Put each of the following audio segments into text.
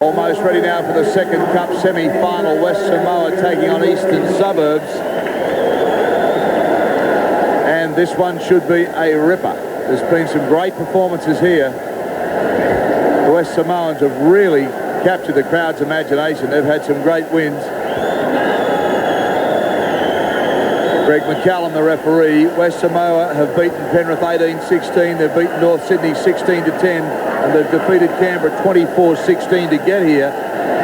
Almost ready now for the second cup semi-final. West Samoa taking on Eastern Suburbs. And this one should be a ripper. There's been some great performances here. The West Samoans have really captured the crowd's imagination. They've had some great wins. Greg McCallum, the referee. West Samoa have beaten Penrith 18-16. They've beaten North Sydney 16-10. And they've defeated Canberra 24-16 to get here.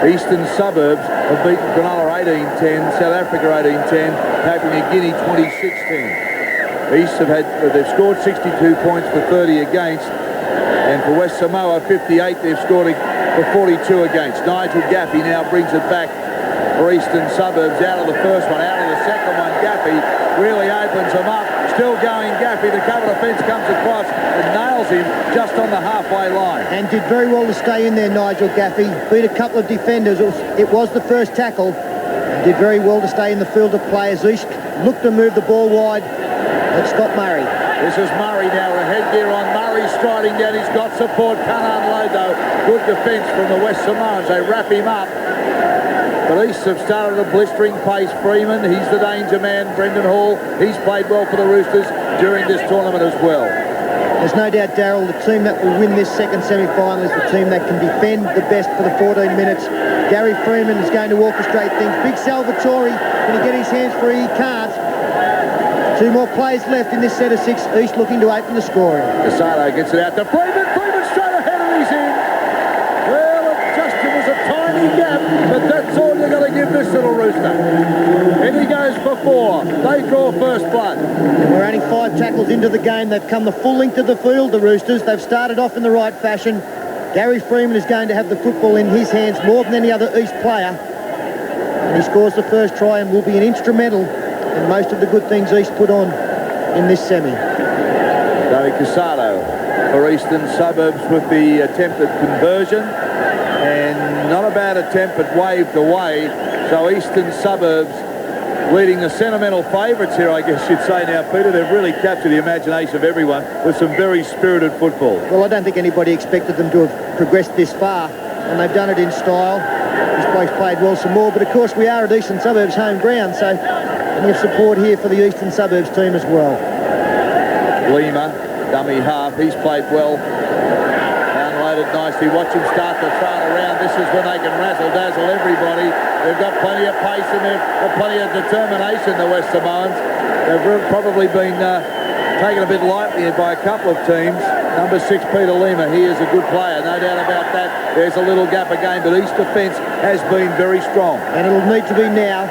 Eastern Suburbs have beaten Cronulla 18-10, South Africa 18-10, Papua New Guinea 20-16. East they've scored 62 points for 30 against, and for West Samoa 58 they've scored for 42 against. Nigel Gaffey now brings it back for Eastern Suburbs out of the first one, out of the second one. Gaffey really opens them up. Still going Gaffey. The cover defence comes across and nails him just on the halfway line. And did very well to stay in there, Nigel Gaffey. Beat a couple of defenders. It was the first tackle. Did very well to stay in the field of play as East looked to move the ball wide. It's Scott Murray. This is Murray now. A headgear on. Murray striding down. He's got support. Can't unload though. Good defence from the West Samoans. They wrap him up. But East have started a blistering pace. Freeman, he's the danger man. Brendan Hall, he's played well for the Roosters during this tournament as well. There's no doubt, Darryl, the team that will win this second semi-final is the team that can defend the best for the 14 minutes. Gary Freeman is going to orchestrate things. Big Salvatore, can he get his hands free? He can't. Two more plays left in this set of six. East looking to open the scoring. Casado gets it out to Freeman. Freeman straight ahead and he's in. Well, it just was a tiny gap, but that's all you've got to give this little Rooster. And he goes for four. They draw first blood. We're only 5 tackles into the game. They've come the full length of the field, the Roosters. They've started off in the right fashion. Gary Freeman is going to have the football in his hands more than any other East player. And he scores the first try and will be an instrumental in most of the good things East put on in this semi. David Casado for Eastern Suburbs with the attempted conversion. And not a bad attempt, but waved away. So Eastern Suburbs leading the sentimental favourites here, I guess you'd say now, Peter. They've really captured the imagination of everyone with some very spirited football. Well, I don't think anybody expected them to have progressed this far, and they've done it in style. This bloke's played well some more, but of course we are at Eastern Suburbs home ground, so plenty of support here for the Eastern Suburbs team as well. Lima, dummy half, he's played well. Downloaded nicely. Watch him start to throw it around. This is when they can razzle-dazzle everybody. They've got plenty of pace in there, got plenty of determination, the West Samoans. They've probably been taken a bit lightly by a couple of teams. Number 6, Peter Lima, he is a good player, no doubt about that. There's a little gap again, but East defence has been very strong. And it'll need to be now.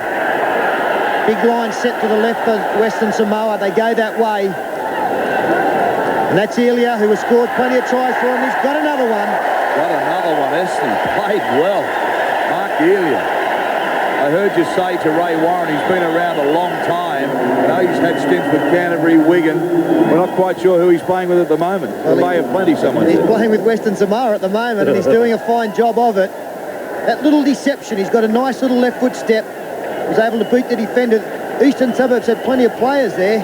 Big line set to the left for Western Samoa. They go that way. And that's Elia, who has scored plenty of tries for him. He's got another one. Got another one, Esty. Played well. Mark Elia. I heard you say to Ray Warren, he's been around a long time. I know he's had stints with Canterbury, Wigan. We're not quite sure who he's playing with at the moment. Well, Bay of Plenty, someone. He's playing with Western Samoa at the moment, and he's doing a fine job of it. That little deception, he's got a nice little left foot step. Was able to beat the defender. Eastern Suburbs had plenty of players there.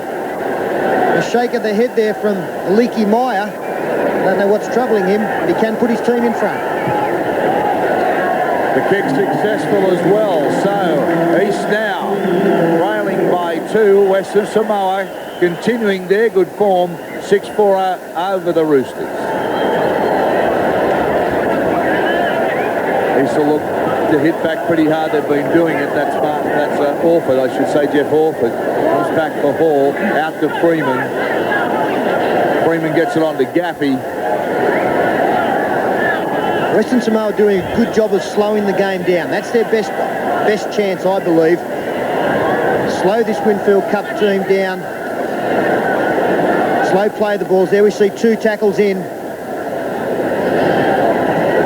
A shake of the head there from Leaky Meyer. I don't know what's troubling him, but he can put his team in front. The kick successful as well. So East now trailing by 2. Western Samoa continuing their good form. 6-4 over the Roosters. East will look to hit back pretty hard. They've been doing it. That's Orford, I should say. Jeff Orford comes back for Hall, out to Freeman. Freeman gets it on to Gaffey. Western Samoa doing a good job of slowing the game down. That's their best chance, I believe. Slow this Winfield Cup team down. Slow play the balls. There we see 2 tackles in.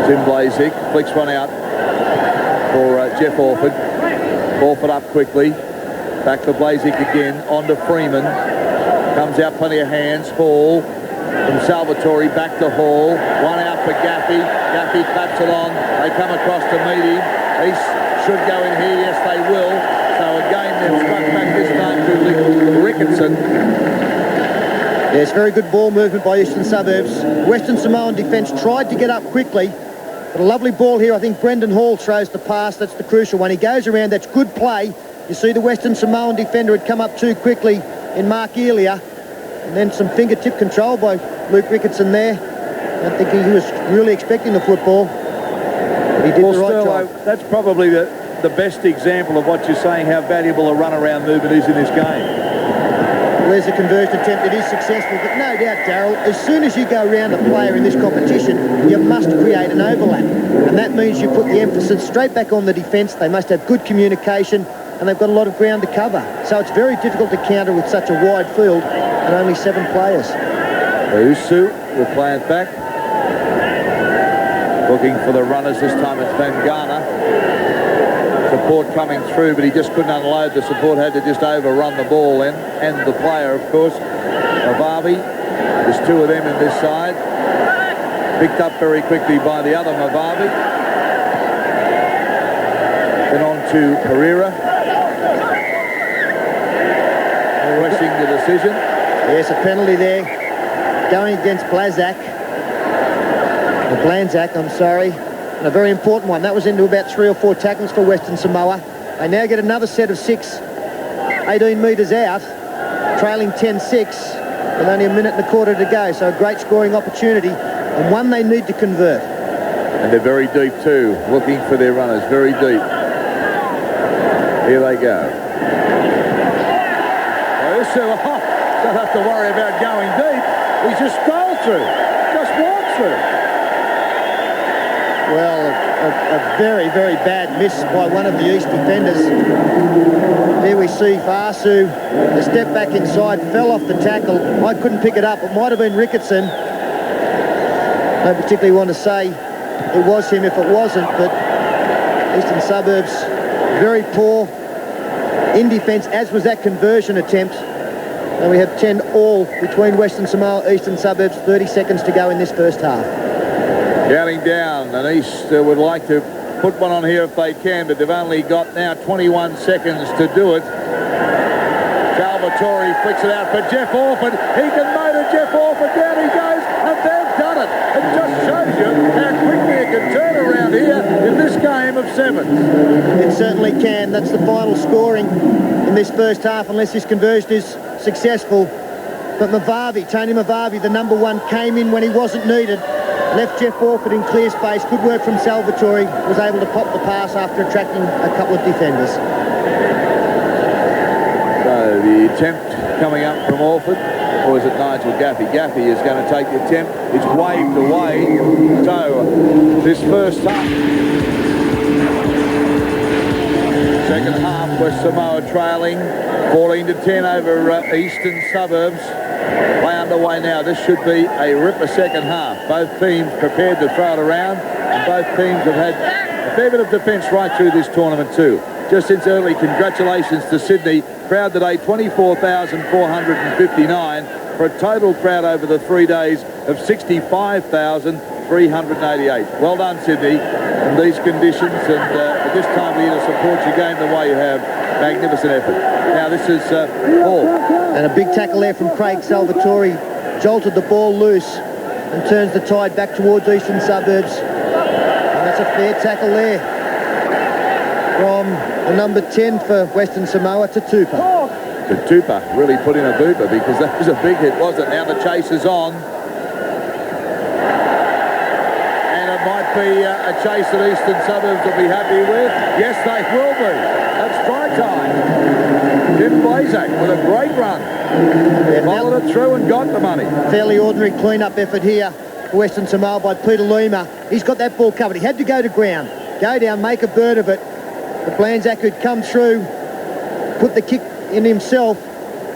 Tim Blazik flicks one out for Jeff Orford. Orford up quickly. Back to Blazik again. On to Freeman. Comes out plenty of hands. Hall. From Salvatore back to Hall. One out for Gaffey. Gaffey claps it on. They come across to meet him. East should go in here. Yes, they will. So again, they've struck back this time to Ricketson. Yes, very good ball movement by Eastern Suburbs. Western Samoan defence tried to get up quickly, But a lovely ball here. I think Brendan Hall throws the pass. That's the crucial one. He goes around. That's good play. You see the Western Samoan defender had come up too quickly in Mark Elia. And then some fingertip control by Luke Ricketson there. I don't think he was really expecting the football. But he did the right job. That's probably the best example of what you're saying, how valuable a run-around movement is in this game. Well, there's a conversion attempt. It is successful, but no doubt, Darryl, as soon as you go around a player in this competition, you must create an overlap. And that means you put the emphasis straight back on the defence. They must have good communication, and they've got a lot of ground to cover. So it's very difficult to counter with such a wide field and only 7 players. Usu will play it back. Looking for the runners. This time it's Vangana. Support coming through, but he just couldn't unload. The support had to just overrun the ball then, and the player, of course, Mavavi. There's 2 of them in this side. Picked up very quickly by the other Mavavi. Then on to Pereira. Requesting the decision. Yes, a penalty there. Going against Blanzak, I'm sorry. And a very important one. That was into about 3 or 4 tackles for Western Samoa. They now get another set of 6, 18 metres out, trailing 10-6, with only a minute and a quarter to go. So a great scoring opportunity, and one they need to convert. And they're very deep too, looking for their runners, very deep. Here they go. Don't have to worry about going deep. He just strolled through, just walked through. Well, a very, very bad miss by one of the East defenders. Here we see Vasu, a step back inside, fell off the tackle. I couldn't pick it up. It might have been Ricketson. Don't particularly want to say it was him if it wasn't, but Eastern Suburbs very poor in defence, as was that conversion attempt. And we have 10 all between Western Samoa, Eastern Suburbs, 30 seconds to go in this first half. Counting down, and East would like to put one on here if they can, but they've only got now 21 seconds to do it. Salvatore flicks it out for Jeff Orford. He can motor Jeff Orford. Down he goes, and they've done it. It just shows you how quickly it can turn around here in this game of 7s. It certainly can. That's the final scoring in this first half, unless this conversion is successful. But Tony Mavavi, the number 1, came in when he wasn't needed. Left Jeff Orford in clear space. Good work from Salvatore. Was able to pop the pass after attracting a couple of defenders. So the attempt coming up from Orford, or is it Nigel Gaffey? Gaffey is going to take the attempt. It's waved away. So this first half. Second half, West Samoa trailing 14-10 over Eastern Suburbs. Play underway now. This should be a ripper second half. Both teams prepared to throw it around, and both teams have had a fair bit of defence right through this tournament too. Just since early, congratulations to Sydney. Crowd today, 24,459 for a total crowd over the 3 days of 65,388. Well done, Sydney, in these conditions, and at this time of year to support your game the way you have. Magnificent effort. Now this is Paul. And a big tackle there from Craig Salvatore. Jolted the ball loose and turns the tide back towards Eastern Suburbs. And that's a fair tackle there from the number 10 for Western Samoa, Tutupa. Tutupa really put in a booper, because that was a big hit, wasn't it? Now the chase is on. And it might be a chase that Eastern Suburbs will be happy with. Yes, they will be. That's strike time. Jim Blazak with a great run. Followed it through and got the money. Fairly ordinary clean-up effort here for Western Samoa by Peter Lima. He's got that ball covered. He had to go to ground. Go down, make a bird of it. But Blanzak, who'd come through, put the kick in himself,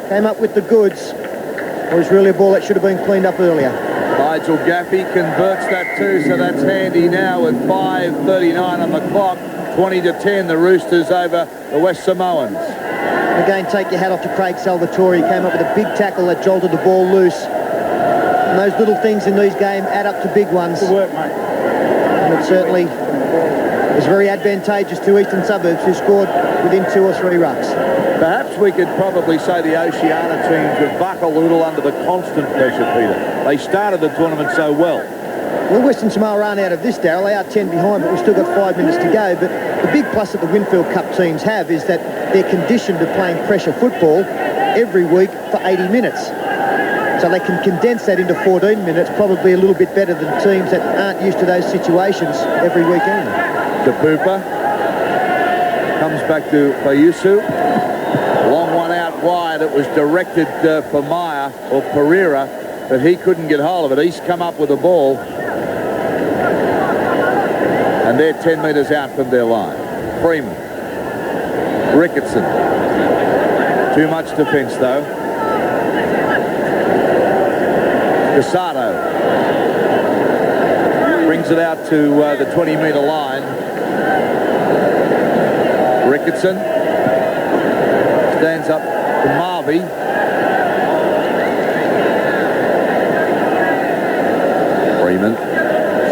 came up with the goods. It was really a ball that should have been cleaned up earlier. Nigel Gaffey converts that too, so that's handy now with 5:39 on the clock. 20-10, the Roosters over the West Samoans. Again, take your hat off to Craig Salvatore. He came up with a big tackle that jolted the ball loose. And those little things in these games add up to big ones. Good work, mate. And it certainly was very advantageous to Eastern Suburbs, who scored within 2 or 3 rucks. Perhaps we could probably say the Oceania teams have buckled a little under the constant pressure, Peter. They started the tournament so well. Well, Western Samoa aren't out of this, Darryl. They are 10 behind, but we've still got 5 minutes to go. But the big plus that the Winfield Cup teams have is that they're conditioned to playing pressure football every week for 80 minutes. So they can condense that into 14 minutes, probably a little bit better than teams that aren't used to those situations every weekend. The Pooper comes back to Fayusu. Long one out wide. It was directed for Meyer or Pereira, but he couldn't get hold of it. He's come up with the ball. And they're 10 metres out from their line. Freeman. Ricketson. Too much defence, though. Casado brings it out to the 20-metre line. Ricketson stands up to Marvey. Freeman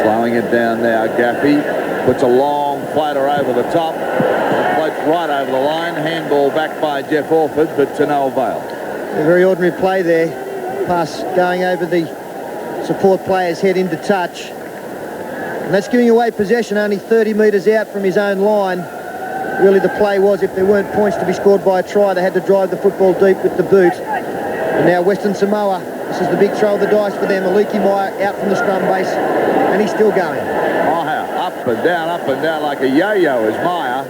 slowing it down now. Gaffey puts a long floater over the top. Floats right over the line. Handball back by Jeff Orford, but to no avail. A very ordinary play there. Pass going over the support player's head into touch. And that's giving away possession only 30 metres out from his own line. Really the play was, if there weren't points to be scored by a try, they had to drive the football deep with the boot. And now Western Samoa, this is the big throw of the dice for them. Aliki Meyer out from the scrum base, and he's still going. Meyer up and down like a yo-yo is Meyer.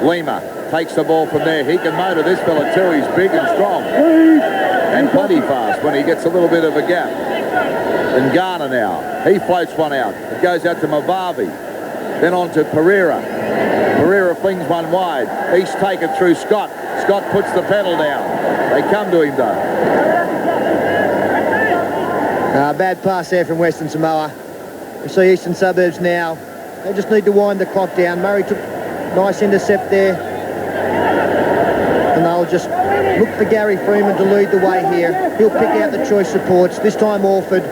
Lima takes the ball from there. He can motor this fella too. He's big and strong. And plenty fast when he gets a little bit of a gap. And Garner now. He floats one out. It goes out to Mavavi. Then on to Pereira. Pereira flings one wide. East take it through Scott. Scott puts the pedal down. They come to him though. Bad pass there from Western Samoa. We see Eastern Suburbs now. They just need to wind the clock down. Murray took a nice intercept there. And they'll just look for Gary Freeman to lead the way here. He'll pick out the choice supports. This time Orford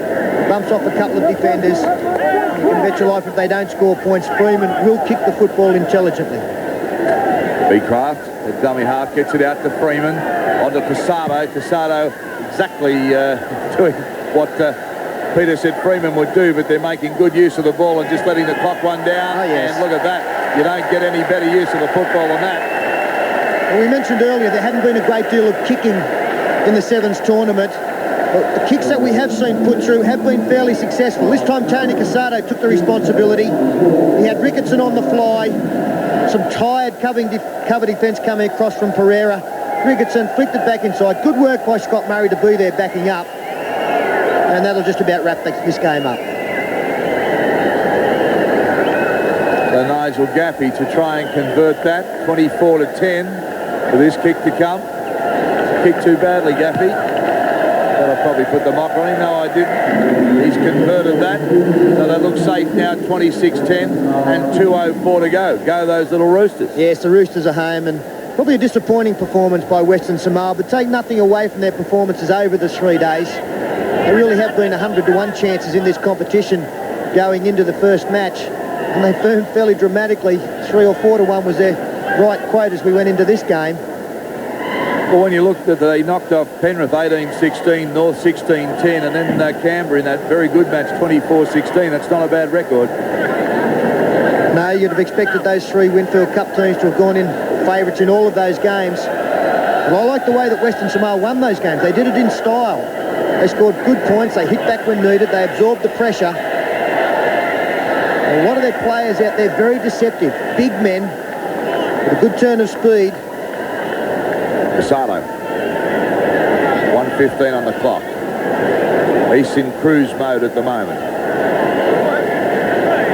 bumps off a couple of defenders. You can bet your life if they don't score points, Freeman will kick the football intelligently. Beecraft, the dummy half, gets it out to Freeman. On to Casado. Casado exactly doing what Peter said Freeman would do, but they're making good use of the ball and just letting the clock run down. Oh, yes. And look at that. You don't get any better use of the football than that. Well, we mentioned earlier there hadn't been a great deal of kicking in the Sevens tournament. But the kicks that we have seen put through have been fairly successful. This time Tony Casado took the responsibility. He had Ricketson on the fly. Some tired cover defence coming across from Pereira. Ricketson flicked it back inside. Good work by Scott Murray to be there backing up. And that'll just about wrap this game up. So Nigel Gaffey to try and convert that. 24-10 for this kick to come. Kicked too badly, Gaffey. But I probably put the mock on him. No, I didn't. He's converted that. So they look safe now, 26-10 and 2:04 to go. Go those little Roosters. Yes, the Roosters are home, and probably a disappointing performance by Western Samoa, but take nothing away from their performances over the 3 days. They really have been 100-to-1 chances in this competition going into the first match, and they burned fairly dramatically. 3 or 4-to-1 was their right quote as we went into this game. Well, when you look that they knocked off Penrith 18-16, North 16-10, and then Canberra in that very good match 24-16, that's not a bad record. No, you'd have expected those 3 Winfield Cup teams to have gone in favourites in all of those games. But I like the way that Western Samoa won those games. They did it in style. They scored good points. They hit back when needed. They absorbed the pressure. A lot of their players out there very deceptive. Big men with a good turn of speed. Casado. 1:15 on the clock. He's in cruise mode at the moment.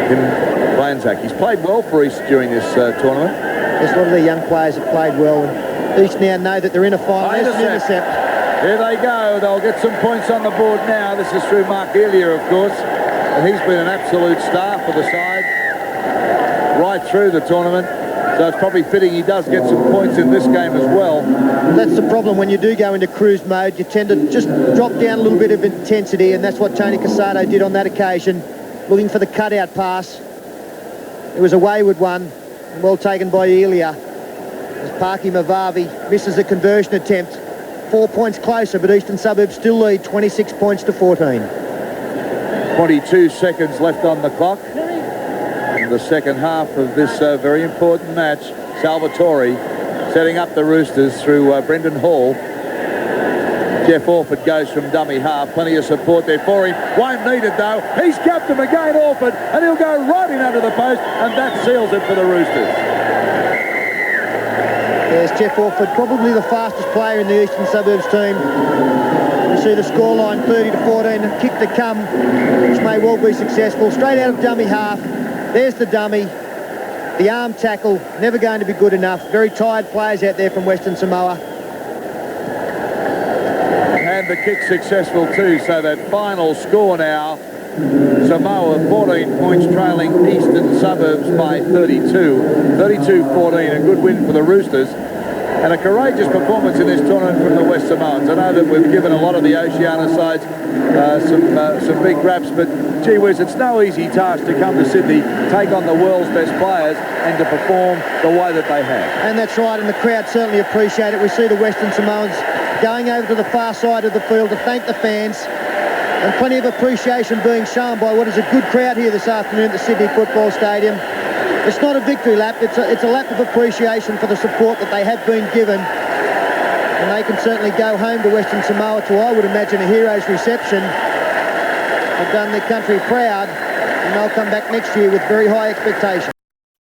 Tim Lanzac. He's played well for East during this tournament. There's a lot of their young players have played well, and East now know that they're in a final. Intercept. Here they go. They'll get some points on the board now. This is through Mark Elia, of course. And he's been an absolute star for the side right through the tournament. So it's probably fitting he does get some points in this game as well. That's the problem when you do go into cruise mode. You tend to just drop down a little bit of intensity, and that's what Tony Casado did on that occasion, looking for the cutout pass. It was a wayward one, well taken by Elia. As Parky Mavavi misses the conversion attempt. 4 points closer, but Eastern Suburbs still lead 26 points to 14. 22 seconds left on the clock. In the second half of this very important match, Salvatore setting up the Roosters through Brendan Hall. Jeff Orford goes from dummy half. Plenty of support there for him. Won't need it though. He's capped him again, Orford, and he'll go right in under the post, and that seals it for the Roosters. There's Jeff Orford, probably the fastest player in the Eastern Suburbs team. You see the scoreline 30-14, a kick to come, which may well be successful. Straight out of dummy half. There's the dummy. The arm tackle, never going to be good enough. Very tired players out there from Western Samoa. And the kick successful too, so that final score now, Samoa 14 points trailing Eastern Suburbs by 32. 32-14, a good win for the Roosters. And a courageous performance in this tournament from the West Samoans. I know that we've given a lot of the Oceania sides some big raps, but gee whiz, it's no easy task to come to Sydney, take on the world's best players and to perform the way that they have. And that's right, and the crowd certainly appreciate it. We see the Western Samoans going over to the far side of the field to thank the fans, and plenty of appreciation being shown by what is a good crowd here this afternoon at the Sydney Football Stadium. It's not a victory lap, it's a lap of appreciation for the support that they have been given, and they can certainly go home to Western Samoa to, I would imagine, a hero's reception. They've done their country proud, and they'll come back next year with very high expectations.